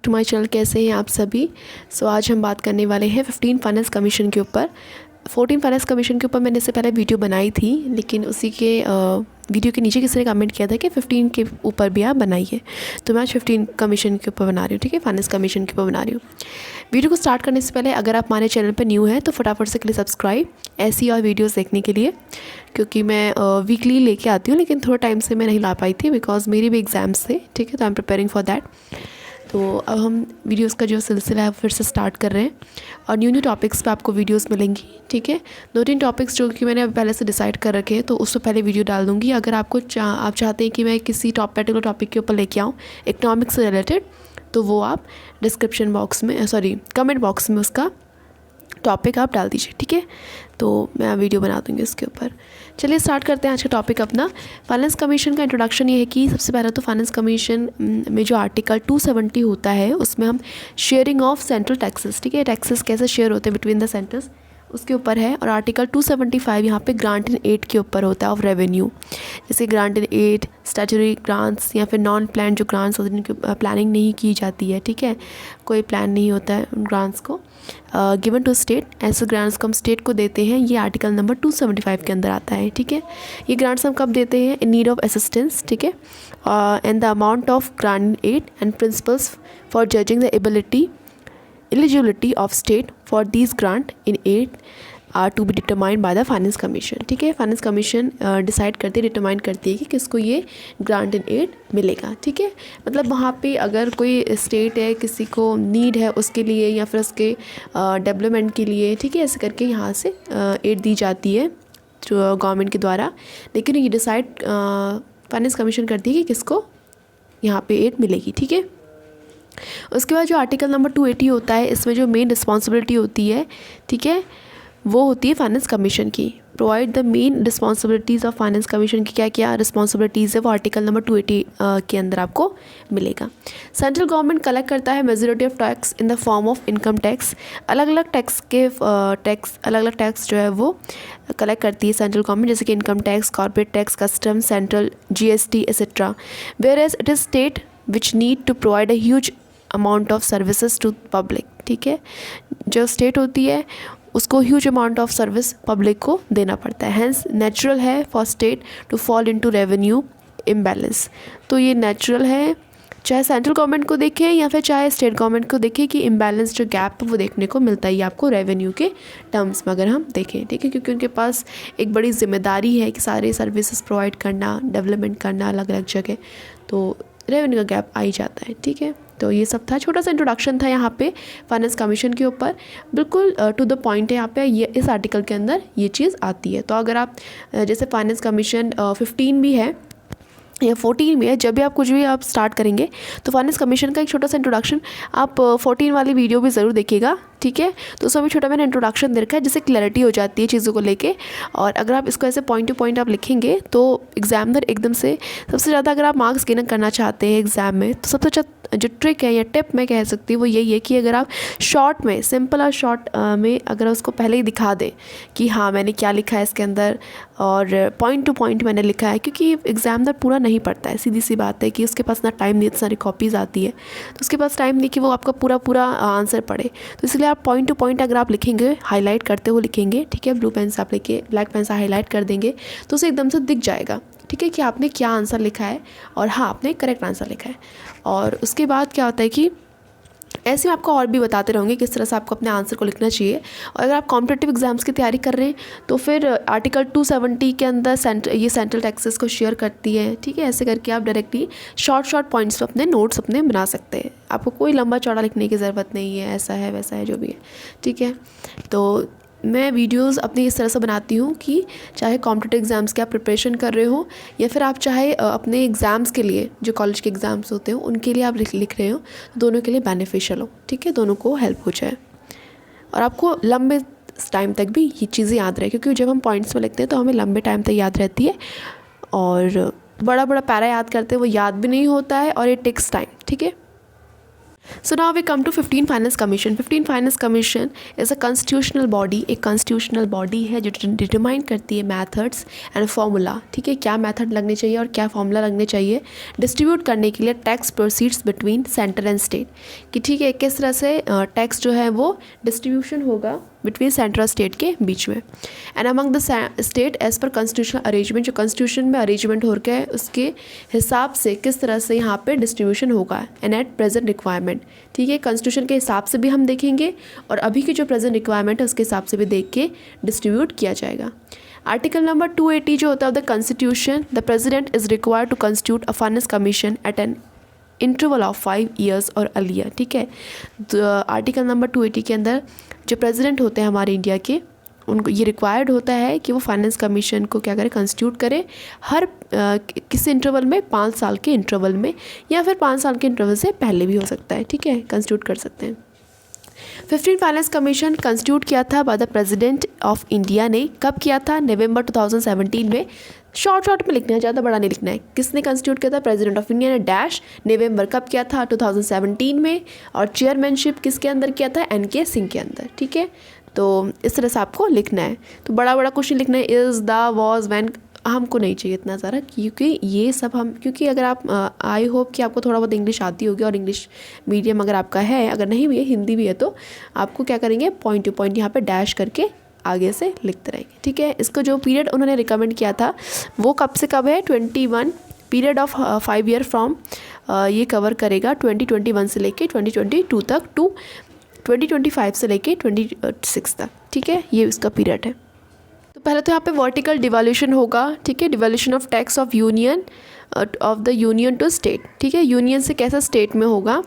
To my channel. कैसे हैं आप सभी। आज हम बात करने वाले हैं 15 फाइनेंस कमीशन के ऊपर। 14 फाइनेंस कमीशन के ऊपर मैंने इससे पहले वीडियो बनाई थी, लेकिन उसी के वीडियो के नीचे किसी ने कमेंट किया था कि 15 के ऊपर भी आप बनाइए, तो मैं आज 15 कमीशन के ऊपर बना रही हूँ। ठीक है, फाइनेंस कमीशन के ऊपर बना रही हूँ। वीडियो को स्टार्ट करने से पहले अगर आप हमारे चैनल पर न्यू हैं तो फटाफट से क्लिक सब्सक्राइब ऐसी और वीडियोस देखने के लिए, क्योंकि मैं वीकली लेके आती हूँ, लेकिन थोड़ा टाइम से मैं नहीं ला पाई थी बिकॉज मेरी भी एग्ज़ाम्स थे। ठीक है, तो I am preparing for that. तो अब हम वीडियोस का जो सिलसिला है फिर से स्टार्ट कर रहे हैं और न्यू टॉपिक्स पे आपको वीडियोस मिलेंगी। ठीक है, 2-3 टॉपिक्स जो कि मैंने पहले से डिसाइड कर रखे हैं, तो उससे पहले वीडियो डाल दूँगी। अगर आपको आप चाहते हैं कि मैं किसी पर्टिकुलर टॉपिक के ऊपर लेके आऊँ इकोनॉमिक्स से रिलेटेड, तो वो आप डिस्क्रिप्शन बॉक्स में कमेंट बॉक्स में उसका टॉपिक आप डाल दीजिए। ठीक है, तो मैं वीडियो बना दूँगी उसके ऊपर। चलिए स्टार्ट करते हैं आज का टॉपिक अपना। फाइनेंस कमीशन का इंट्रोडक्शन ये है कि सबसे पहले तो फाइनेंस कमीशन में जो आर्टिकल 270 होता है उसमें हम शेयरिंग ऑफ सेंट्रल टैक्सेस, ठीक है, टैक्सेस कैसे शेयर होते हैं बिटवीन द सेंटर्स, उसके ऊपर है। और आर्टिकल 275 यहाँ पे ग्रांट इन एड के ऊपर होता है ऑफ रेवेन्यू, जैसे grant in aid, statutory grants या फिर नॉन प्लान जो ग्रांट्स होते हैं जिनकी प्लानिंग नहीं की जाती है। ठीक है, कोई प्लान नहीं होता है उन ग्रांट्स को गिवन टू स्टेट, ऐसे ग्रांट्स को हम स्टेट को देते हैं। ये आर्टिकल नंबर 275 के अंदर आता है। ठीक है, ये ग्रांट्स हम कब देते हैं, इन नीड ऑफ असिस्टेंस। ठीक है, and the amount of grant aid and principles for judging the eligibility of state for these grant in aid are to be determined by the finance commission. ठीक है, finance commission decide करती है, determine करती है कि किसको ये grant in add मिलेगा। ठीक है, मतलब वहाँ पे अगर कोई स्टेट है, किसी को नीड है उसके लिए या फिर उसके डेवलपमेंट के लिए, ठीक है, ऐसे करके यहाँ से एड दी जाती है गवर्नमेंट के द्वारा। लेकिन ये डिसाइड फाइनेंस कमीशन करती है कि किसको यहाँ पे एड मिलेगी। ठीक है, उसके बाद जो आर्टिकल नंबर 280 होता है, इसमें जो मेन रिस्पॉन्सिबिलिटी होती है, ठीक है, वो होती है फाइनेंस कमीशन की। Provide the main responsibilities of finance commission की क्या क्या रिस्पॉन्सिबिलिटीज़ है, वो आर्टिकल नंबर 280 के अंदर आपको मिलेगा। सेंट्रल गवर्नमेंट कलेक्ट करता है majority of tax in the form of income tax. अलग अलग टैक्स जो है वो कलेक्ट करती है सेंट्रल गवर्नमेंट, जैसे कि income tax, corporate tax, custom, central GST etcetera. Where as it is state which need to provide a huge amount of services to public. ठीक है, जो स्टेट होती है उसको huge amount of service public को देना पड़ता है। हैंस नेचुरल है for state to fall into revenue imbalance. तो ये नेचुरल है, चाहे सेंट्रल गवर्नमेंट को देखें या फिर चाहे स्टेट गवर्नमेंट को देखें, कि इम्बैलेंस जो गैप है वो देखने को मिलता ही आपको रेवेन्यू के टर्म्स में अगर हम देखें। ठीक है, क्योंकि उनके पास एक बड़ी जिम्मेदारी है कि सारे सर्विसेज प्रोवाइड करना, डेवलपमेंट करना अलग अलग जगह, तो रेवेन्यू का गैप आ ही जाता है। ठीक है, तो ये सब था, छोटा सा इंट्रोडक्शन था यहाँ पे फाइनेंस कमीशन के ऊपर। बिल्कुल टू द पॉइंट है यहाँ पे, ये इस आर्टिकल के अंदर ये चीज़ आती है। तो अगर आप जैसे फाइनेंस कमीशन 15 भी है या 14 भी है, जब भी आप कुछ भी आप स्टार्ट करेंगे तो फाइनेंस कमीशन का एक छोटा सा इंट्रोडक्शन आप 14 वाली वीडियो भी ज़रूर देखिएगा। ठीक है, तो उसमें भी छोटा मैंने इंट्रोडक्शन दे रखा है, जिससे क्लैरिटी हो जाती है चीज़ों को लेके। और अगर आप इसको ऐसे पॉइंट टू पॉइंट आप लिखेंगे तो एग्जामिनर एकदम से सबसे ज़्यादा अगर आप मार्क्स गेन करना चाहते हैं एग्ज़ाम में, तो सबसे अच्छा जो ट्रिक है या टिप मैं कह सकती हूँ वो यही है कि अगर आप शॉर्ट में, सिंपल और शॉर्ट में अगर उसको पहले ही दिखा दें कि हाँ मैंने क्या लिखा है इसके अंदर और पॉइंट टू पॉइंट मैंने लिखा है, क्योंकि एग्जामिनर पूरा नहीं पढ़ता है, सीधी सी बात है कि उसके पास ना टाइम नहीं, इतनी सारी कॉपीज़ आती है, तो उसके पास टाइम नहीं कि वो आपका पूरा आंसर पढ़े। तो इसलिए आप पॉइंट टू पॉइंट अगर आप लिखेंगे, हाईलाइट करते हुए लिखेंगे, ठीक है, ब्लू पेन से आप लेके ब्लैक पेन से हाईलाइट कर देंगे तो उसे एकदम से दिख जाएगा। ठीक है, कि आपने क्या आंसर लिखा है और हाँ आपने करेक्ट आंसर लिखा है। और उसके बाद क्या होता है कि ऐसे मैं आपको और भी बताते रहूँगी किस तरह से आपको अपने आंसर को लिखना चाहिए। और अगर आप कॉम्पिटिटिव एग्जाम्स की तैयारी कर रहे हैं तो फिर आर्टिकल 270 के अंदर ये सेंट्रल टैक्सेस को शेयर करती है। ठीक है, ऐसे करके आप डायरेक्टली शॉर्ट पॉइंट्स पर अपने नोट्स अपने बना सकते हैं। आपको कोई लंबा चौड़ा लिखने की ज़रूरत नहीं है, ऐसा है वैसा है जो भी है। ठीक है, तो मैं वीडियोस अपनी इस तरह से बनाती हूँ कि चाहे कॉम्पिटिटिव एग्ज़ाम्स की आप प्रिपरेशन कर रहे हो या फिर आप चाहे अपने एग्ज़ाम्स के लिए जो कॉलेज के एग्ज़ाम्स होते हैं उनके लिए आप लिख रहे हो, तो दोनों के लिए बेनिफिशियल हो। ठीक है, दोनों को हेल्प हो जाए और आपको लंबे टाइम तक भी ये चीज़ें याद रहे, क्योंकि जब हम पॉइंट्स में लिखते हैं तो हमें लंबे टाइम तक याद रहती है और बड़ा पैरा याद करते हैं वो याद भी नहीं होता है और इट टेक्स टाइम। ठीक है, So now we come to 15 Finance Commission. 15 Finance Commission is a constitutional body. एक constitutional body है जो डिटरमाइन करती है methods and formula. ठीक है, क्या मेथड लगने चाहिए और क्या फॉर्मूला लगने चाहिए डिस्ट्रीब्यूट करने के लिए tax proceeds between centre and state, कि ठीक है किस तरह से टैक्स जो है वो डिस्ट्रीब्यूशन होगा बिटवीन सेंटर और स्टेट के बीच में. And among the state as per constitutional arrangement, जो कॉन्स्टिट्यूशन में अरेंजमेंट हो रखा है उसके हिसाब से किस तरह से यहाँ पे डिस्ट्रीब्यूशन होगा एंड एट प्रेजेंट रिक्वायरमेंट. ठीक है, कॉन्स्टिट्यूशन के हिसाब से भी हम देखेंगे और अभी की जो प्रेजेंट रिक्वायरमेंट है उसके हिसाब से भी देख के डिस्ट्रीब्यूट किया जाएगा. आर्टिकल नंबर 280 जो होता है of the constitution, the president is required to constitute a finance commission at an interval of 5 years और अर्लियर. ठीक है, तो आर्टिकल नंबर 280 के अंदर जो प्रेसिडेंट होते हैं हमारे इंडिया के, उनको ये रिक्वायर्ड होता है कि वो फाइनेंस कमीशन को क्या करें, कंस्टिट्यूट करें हर किसी इंटरवल में, 5 साल के इंटरवल में, या फिर 5 साल के इंटरवल से पहले भी हो सकता है. ठीक है, कंस्टिट्यूट कर सकते हैं. 15 फाइनेंस कमीशन कंस्टिट्यूट किया था by the president of India ने. कब किया था? नवंबर 2017 में. शॉर्ट में लिखना है, ज़्यादा बड़ा नहीं लिखना है. किसने कंस्टिट्यूट किया था? प्रेसिडेंट ऑफ इंडिया ने डैश नवंबर. कब किया था? 2017 में. और चेयरमैनशिप किसके अंदर किया था? NK सिंह के अंदर. ठीक है, तो इस तरह से आपको लिखना है. तो बड़ा क्वेश्चन लिखना है, इज़, द, वॉज, व्हेन. हमको नहीं चाहिए इतना सारा, क्योंकि ये सब हम, क्योंकि अगर आप आई होप कि आपको थोड़ा बहुत इंग्लिश आती होगी और इंग्लिश मीडियम अगर आपका है, अगर नहीं भी है हिंदी भी है, तो आपको क्या करेंगे, पॉइंट टू पॉइंट यहाँ पे डैश करके आगे से लिखते रहेंगे. ठीक है, इसको जो पीरियड उन्होंने रिकमेंड किया था वो कब से कब है? 21 पीरियड ऑफ 5 year फ्रॉम, ये कवर करेगा 2021 से लेके 2022 तक टू 2025 से लेके 26 तक. ठीक है, ये इसका पीरियड है. तो पहले तो यहाँ पे वर्टिकल डिवोल्यूशन होगा. ठीक है, devolution of tax of union, of the union to state. ठीक है, यूनियन से कैसा स्टेट में होगा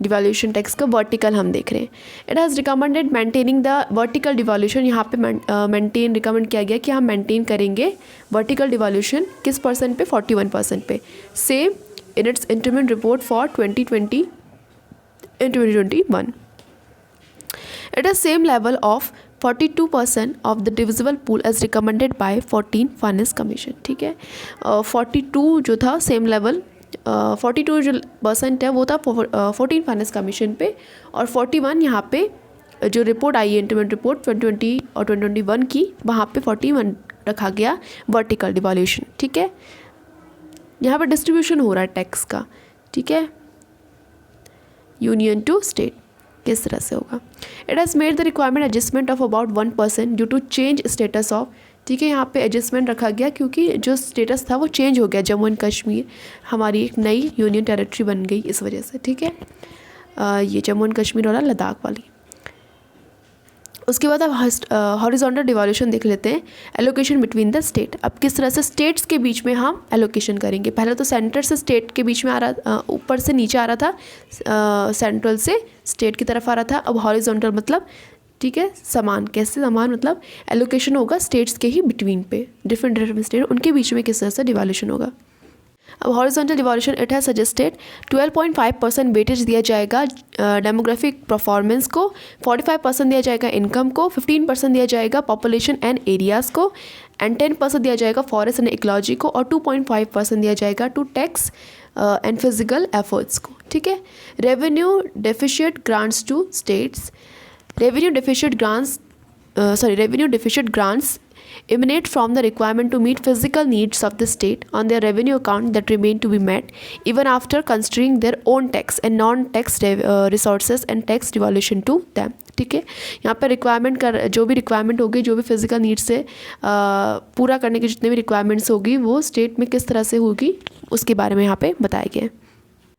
डिवोल्यूशन टैक्स का, वर्टिकल हम देख रहे हैं. It has recommended maintaining the vertical devolution. यहाँ पे मेंटेन रिकमेंड किया गया कि हम मेंटेन करेंगे वर्टिकल डिवोल्यूशन किस परसेंट पे? 41% पे. Same in its intermediate report for 2020 and 2021. It is same level of 42% of the divisible pool as recommended by 14 Finance Commission. ठीक है, 42 जो था सेम लेवल, 42 जो % है वो था 14 फाइनेंस कमीशन पे, और 41 यहाँ पे जो रिपोर्ट आई है इंटरमीडिएट रिपोर्ट 2020 और 2021 की, वहाँ पे 41 रखा गया वर्टिकल डिवोल्यूशन. ठीक है, यहाँ पे डिस्ट्रीब्यूशन हो रहा है टैक्स का. ठीक है, यूनियन टू स्टेट किस तरह से होगा. It has made the requirement adjustment of about 1% due to change status of. ठीक है, यहाँ पे एडजस्टमेंट रखा गया क्योंकि जो स्टेटस था वो चेंज हो गया. जम्मू एंड कश्मीर हमारी एक नई यूनियन टेरिटरी बन गई इस वजह से. ठीक है, ये जम्मू एंड कश्मीर वाला, लद्दाख वाली. उसके बाद अब हॉरिजॉन्टल डिवोल्यूशन देख लेते हैं, एलोकेशन बिटवीन द स्टेट. अब किस तरह से स्टेट्स के बीच में हम एलोकेशन करेंगे. पहले तो सेंटर से स्टेट के बीच में आ रहा, ऊपर से नीचे आ रहा था, सेंट्रल से स्टेट की तरफ आ रहा था. अब हॉरिजॉन्टल मतलब, ठीक है, समान. कैसे समान? मतलब एलोकेशन होगा स्टेट्स के ही बिटवीन पे, डिफरेंट स्टेट उनके बीच में किस तरह से डिवोल्यूशन होगा. अब horizontal devolution it has suggested 12.5% weightage दिया जाएगा डेमोग्राफिक परफॉर्मेंस को, 45% दिया जाएगा इनकम को, 15% दिया जाएगा पॉपुलेशन एंड एरियाज़ को, एंड 10% दिया जाएगा फॉरेस्ट एंड इकोलॉजी को, और 2.5% दिया जाएगा to tax and physical efforts को. ठीक है, revenue deficit grants to states. Revenue deficit grants emanate from the requirement to meet physical needs of the state on their revenue account that remain to be met even after considering their own tax and non-tax resources and tax devolution to them. ठीक है, यहाँ पर requirement का जो भी requirement होगी, जो भी फिजिकल नीड्स से पूरा करने की जितने भी रिक्वायरमेंट्स होगी वो स्टेट में किस तरह से होगी उसके बारे में यहाँ पे बताया गया है.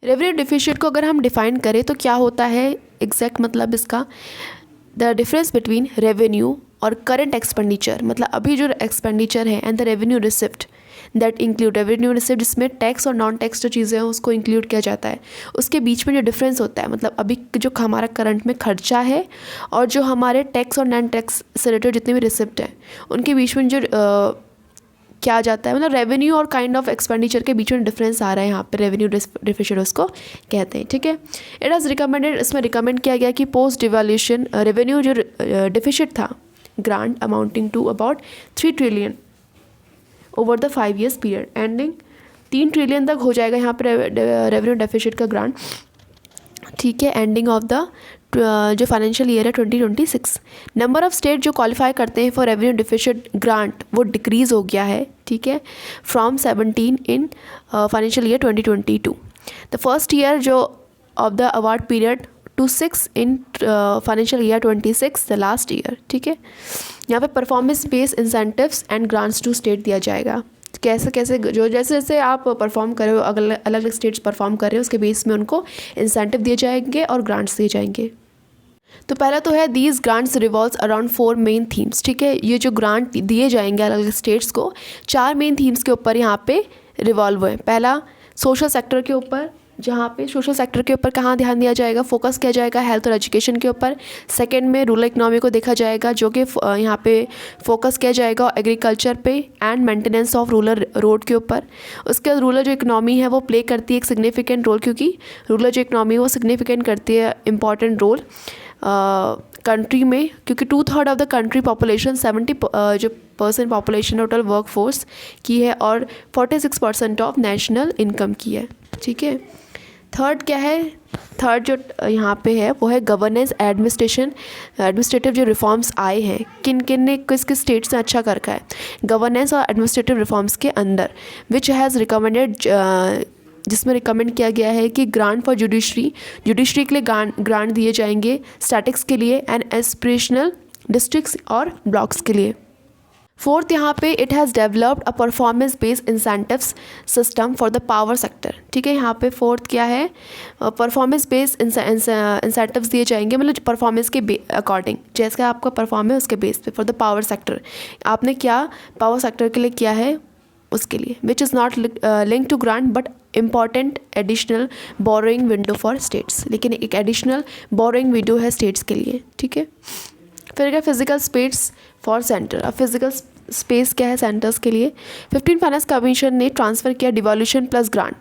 रेवेन्यू डिफिशिट को अगर हम डिफाइन करें तो क्या होता है एग्जैक्ट मतलब इसका, द डिफरेंस बिटवीन रेवेन्यू और करंट एक्सपेंडिचर, मतलब अभी जो एक्सपेंडिचर है, and the revenue receipt that include. Revenue receipt जिसमें टैक्स और नॉन टैक्स जो चीज़ें हैं उसको इंक्लूड किया जाता है, उसके बीच में जो डिफरेंस होता है, मतलब अभी जो हमारा करंट में खर्चा है और जो हमारे टैक्स और नॉन टैक्स से रिलेटेड जितने भी रिसिप्ट हैं उनके बीच में जो क्या जाता है, मतलब रेवेन्यू और काइंड ऑफ एक्सपेंडिचर के बीच में डिफरेंस आ रहा है यहाँ पे, रेवेन्यू डिफिशिट उसको कहते हैं. ठीक है, इट हैज़ रिकमेंडेड, इसमें रिकमेंड किया गया कि पोस्ट डिवोल्यूशन रेवेन्यू जो डिफिशिट था grant amounting to about 3 trillion over the 5 years period, ending 3 trillion तक हो जाएगा यहाँ पर रेवेन्यू डेफिशिट का ग्रांट. ठीक है, एंडिंग ऑफ द जो फाइनेंशियल ईयर है 2026। नंबर ऑफ स्टेट जो क्वालिफाई करते हैं फॉर रेवेन्यू डिफिशिट ग्रांट वो डिक्रीज़ हो गया है, ठीक है, from 17 in financial year 2022। The first year जो of the award period to 6 in financial year 26, the last year, ठीक है। यहाँ पे performance based incentives and grants to state दिया जाएगा। कैसे कैसे जो जैसे जैसे आप परफॉर्म कर रहे हो, अलग अलग स्टेट्स परफॉर्म कर रहे हो, उसके बेस में उनको इंसेंटिव दिए जाएंगे और ग्रांट्स दिए जाएंगे। तो पहला तो है these grants revolves around 4 main themes, ठीक है। ये जो ग्रांट दिए जाएंगे अलग अलग स्टेट्स को 4 मेन थीम्स के ऊपर यहाँ पे रिवॉल्व है। पहला सोशल सेक्टर के ऊपर, जहाँ पे सोशल सेक्टर के ऊपर कहाँ ध्यान दिया जाएगा, फोकस किया जाएगा हेल्थ और एजुकेशन के ऊपर। सेकंड में रूरल इकोनॉमी को देखा जाएगा, जो कि यहाँ पे फोकस किया जाएगा एग्रीकल्चर पे and maintenance of rural road के ऊपर। उसके बाद रूरल जो इकोनॉमी है वो प्ले करती है एक सिग्निफिकेंट रोल, क्योंकि रूरल जो इकोनॉमी है वो सिग्निफिकेंट करती है इंपॉर्टेंट रोल कंट्री में, क्योंकि 2/3 of the country population 70% population total work force की है और 46% ऑफ नेशनल इनकम की है, ठीक है। थर्ड क्या है, थर्ड जो यहाँ पे है वो है गवर्नेंस एडमिनिस्ट्रेटिव जो रिफॉर्म्स आए हैं, किन किन ने किस किस स्टेट्स ने अच्छा कर रखा है गवर्नेंस और एडमिनिस्ट्रेटिव रिफॉर्म्स के अंदर, विच हैज़ रिकमेंडेड, जिसमें रिकमेंड किया गया है कि ग्रांट फॉर जुडिशरी के लिए ग्रांट दिए जाएंगे, स्टैटिक्स के लिए एंड एस्पिरेशनल डिस्ट्रिक्ट्स और ब्लॉक्स के लिए। फोर्थ यहाँ पे it has developed a performance based incentives system for the power sector, ठीक है। यहाँ पे फोर्थ क्या है, परफॉर्मेंस बेस्ड इंसेंटिव्स दिए जाएंगे, मतलब परफॉर्मेंस के अकॉर्डिंग, जैसे आपका परफॉर्म है उसके बेस पे फॉर द पावर सेक्टर। आपने क्या पावर सेक्टर के लिए किया है उसके लिए, which is not link to grant but important additional borrowing window for states, लेकिन एक एडिशनल बोरोइंग विंडो है स्टेट्स के लिए, ठीक है। फिर क्या फिजिकल स्पेस फॉर सेंटर, अब फिजिकल स्पेस क्या है सेंटर्स के लिए। 15 फाइनेंस कमीशन ने ट्रांसफ़र किया डिवॉल्यूशन प्लस ग्रांट,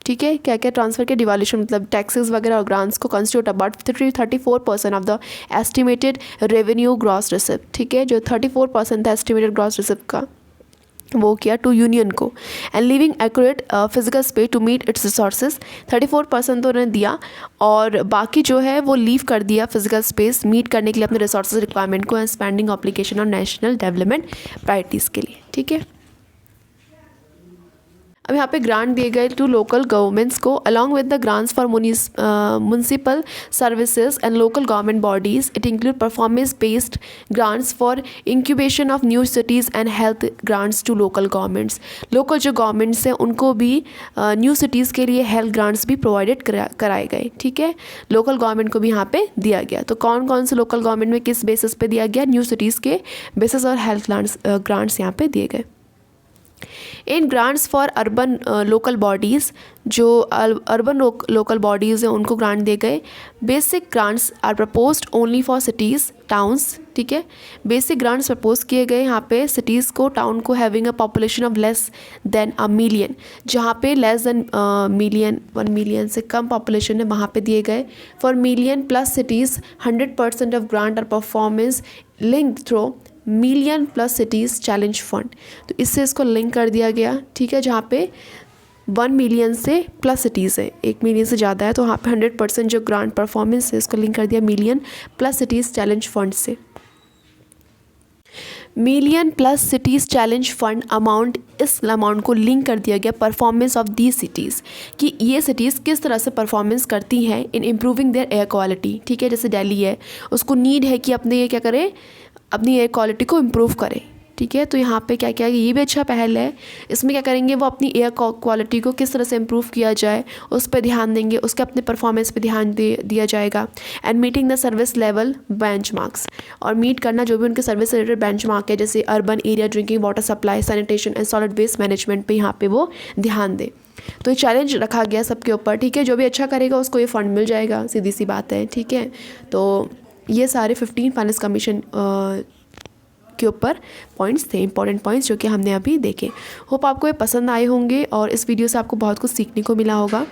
ठीक है। क्या क्या ट्रांसफ़र किया, डिवॉल्यूशन मतलब टैक्सेस वगैरह और ग्रांट्स को constitute about 34% of the estimated revenue gross receipt, ठीक है। जो 34% था एस्टिमेटेड ग्रॉस रिसिप्ट का वो किया टू यूनियन को, and living accurate physical space to meet its resources. 34% तो उन्होंने दिया और बाकी जो है वो लीव कर दिया फिजिकल स्पेस मीट करने के लिए अपने रिसोर्सेज रिक्वायरमेंट को, एंड स्पेंडिंग ऑब्लिगेशन और नेशनल डेवलपमेंट प्रायोरिटीज़ के लिए, ठीक है। अब यहाँ पे ग्रांट दिए गए टू लोकल गवर्नमेंट्स को along with the grants for municipal services and local government bodies. It include performance based grants for incubation of new cities and health grants to local governments. Local जो governments हैं उनको भी new cities के लिए health grants भी provided कराए गए, ठीक है। लोकल गवर्नमेंट को भी यहाँ पे दिया गया। तो कौन कौन से लोकल गवर्नमेंट में किस बेसिस पे दिया गया, न्यू सिटीज़ के बेसिस और हेल्थ ग्रांट्स यहाँ पे दिए गए। In grants for urban local bodies, जो अर्बन लोकल बॉडीज़ हैं उनको ग्रांट दिए गए। Basic grants are proposed only for cities towns, ठीक है। बेसिक ग्रांट्स प्रपोज किए गए यहाँ पे सिटीज़ को, टाउन को having a population of less than a million, जहाँ पे लेस देन मिलियन 1 मिलियन से कम पॉपुलेशन है वहाँ पे दिए गए। For million plus cities 100% of grant are performance link through million plus cities challenge fund. तो इससे इसको लिंक कर दिया गया, ठीक है। जहाँ पे 1 मिलियन से प्लस सिटीज़ है, 1 मिलियन से ज़्यादा है, तो वहाँ पे 100% जो ग्रांट परफॉर्मेंस है इसको लिंक कर दिया million plus cities challenge fund से। Million plus cities challenge fund amount, इस अमाउंट को लिंक कर दिया गया परफॉर्मेंस ऑफ दी सिटीज़, कि ये सिटीज़ किस तरह से परफॉर्मेंस करती हैं in improving there air quality, ठीक है। जैसे दिल्ली है, उसको नीड है कि अपने ये क्या करें, अपनी एयर क्वालिटी को इम्प्रूव करें, ठीक है। तो यहाँ पे क्या क्या ये भी अच्छा पहल है। इसमें क्या करेंगे, वो अपनी एयर क्वालिटी को किस तरह से इम्प्रूव किया जाए उस पर ध्यान देंगे, उसके अपने परफॉर्मेंस पे ध्यान दिया जाएगा। And meeting the service level benchmarks, और मीट करना जो भी उनके सर्विस रिलेटेड बेंचमार्क है, जैसे urban area drinking water supply, sanitation and solid waste management पे यहाँ पे वो ध्यान दे। तो ये चैलेंज रखा गया सबके ऊपर, ठीक है। जो भी अच्छा करेगा उसको ये फंड मिल जाएगा, सीधी सी बात है, ठीक है। तो ये सारे 15 फाइनेंस कमीशन के ऊपर पॉइंट्स थे, इंपॉर्टेंट पॉइंट्स जो कि हमने अभी देखे। होप आपको ये पसंद आए होंगे और इस वीडियो से आपको बहुत कुछ सीखने को मिला होगा।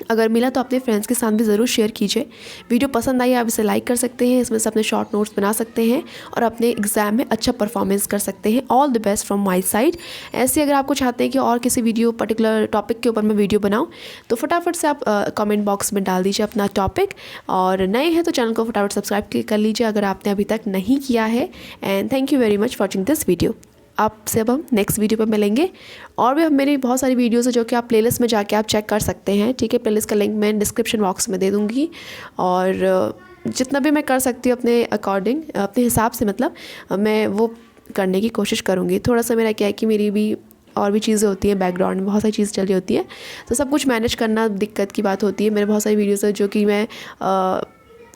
अगर मिला तो अपने फ्रेंड्स के साथ भी ज़रूर शेयर कीजिए। वीडियो पसंद आई आप इसे लाइक कर सकते हैं, इसमें से अपने शॉर्ट नोट्स बना सकते हैं और अपने एग्ज़ाम में अच्छा परफॉर्मेंस कर सकते हैं। All the best from my side. ऐसे अगर आपको चाहते हैं कि और किसी वीडियो पर्टिकुलर टॉपिक के ऊपर मैं वीडियो बनाऊँ तो फटाफट से आप कमेंट बॉक्स में डाल दीजिए अपना टॉपिक, और नए हैं तो चैनल को फटाफट सब्सक्राइब कर लीजिए अगर आपने अभी तक नहीं किया है। And thank you very much for watching this video. आपसे अब हम नेक्स्ट वीडियो पर मिलेंगे। और भी मेरी बहुत सारी वीडियोस है जो कि आप प्लेलिस्ट में जाके आप चेक कर सकते हैं, ठीक है। प्लेलिस्ट का लिंक मैं डिस्क्रिप्शन बॉक्स में दे दूँगी, और जितना भी मैं कर सकती हूँ अपने अकॉर्डिंग, अपने हिसाब से मतलब मैं वो करने की कोशिश करूँगी। थोड़ा सा मेरा क्या है कि मेरी भी और भी चीज़ें होती हैं, बैकग्राउंड में बहुत सारी चीज़ चली होती है, तो सब कुछ मैनेज करना दिक्कत की बात होती है। मेरे बहुत सारी वीडियोज़ है जो कि मैं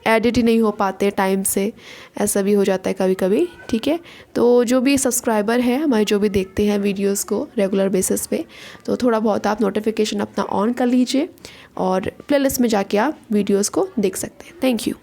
एडिट ही नहीं हो पाते टाइम से, ऐसा भी हो जाता है कभी कभी, ठीक है। तो जो भी सब्सक्राइबर है हमारे, जो भी देखते हैं वीडियोस को रेगुलर बेसिस पे, तो थोड़ा बहुत आप नोटिफिकेशन अपना ऑन कर लीजिए और प्लेलिस्ट में जाके आप वीडियोस को देख सकते हैं। Thank you.